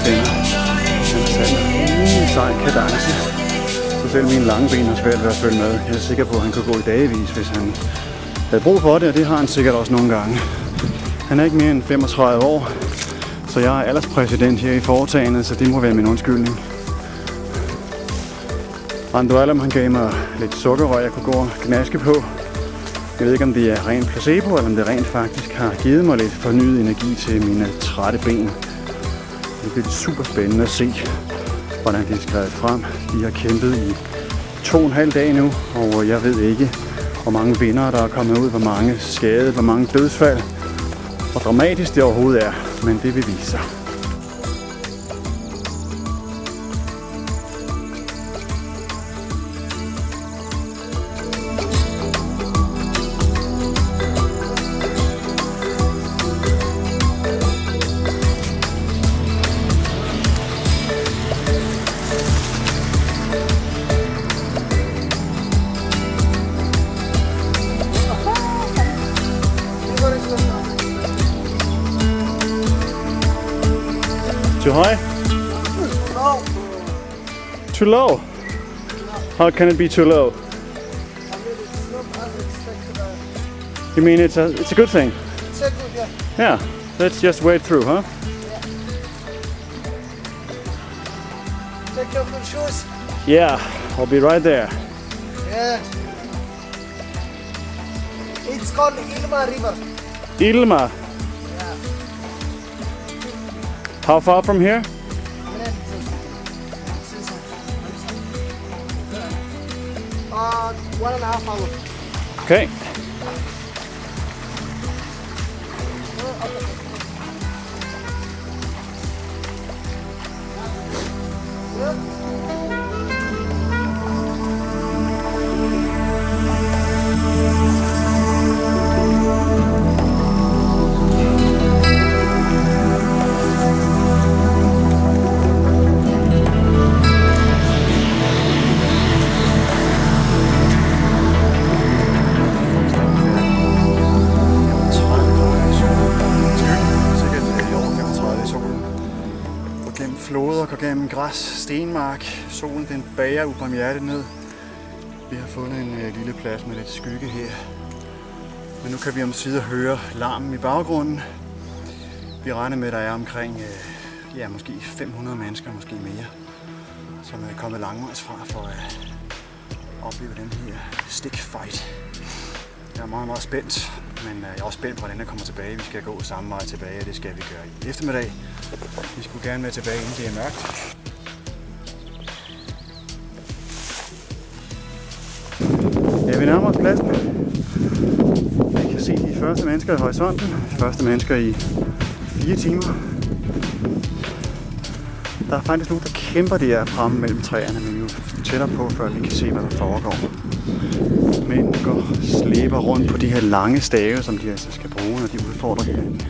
venner. Han har sat en sej kadence. Så selv mine lange ben har svært ved at følge med. Jeg er sikker på, at han kunne gå i dagevis, hvis han havde brug for det, og det har han sikkert også nogle gange. Han er ikke mere end 35 år, så jeg er alderspræsident her i foretagendet, så det må være min undskyldning. Randualam, han gav mig lidt sukkerrør, jeg kunne gå og gnaske på. Jeg ved ikke, om det er rent placebo, eller om det rent faktisk har givet mig lidt fornyet energi til mine trætte ben. Det bliver super spændende at se, hvordan de er skrevet frem. De har kæmpet i 2,5 dage nu, og jeg ved ikke, hvor mange vindere der er kommet ud, hvor mange skade, hvor mange dødsfald, hvor dramatisk det overhovedet er, men det vil vise sig. Too high? Too low? How can it be too low? You mean it's a good thing? It's a good, yeah. Yeah, let's just wade through, huh? Take off your shoes. Yeah, I'll be right there. Yeah. It's called Ilma River. Ilma. Yeah. How far from here? 1.5 hours. Okay. Floder går gennem græs, stenmark. Solen den bager ubarmhjertigt ned. Vi har fundet en lille plads med lidt skygge her. Men nu kan vi omsider høre larmen i baggrunden. Vi regner med, at der er omkring måske 500 mennesker, måske mere, som er kommet langvejs fra for at opleve den her stikfight. Jeg er meget, meget spændt, men jeg er også spændt på, hvordan jeg kommer tilbage. Vi skal gå samme vej tilbage, og det skal vi gøre i eftermiddag. Vi skulle gerne være tilbage, inden det er mørkt. Ja, vi nærmer os pladsen. Vi kan se de første mennesker i horisonten. De første mennesker i 4 timer. Der er faktisk nogen, der kæmper der fremme mellem træerne, men vi er tættere på, før vi kan se, hvad der foregår. Mænd går slæber rundt på de her lange stave, som de altså skal bruge, når de udfordrer hinanden.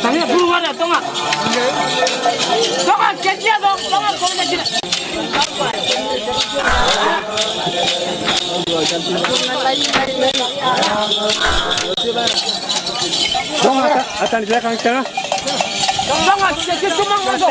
Tanya keluar dah, tengok. Tengok, kecil dong, tengok kalau kecil. Tengok atas di belakang sana. Tengok, kecil cuma masuk.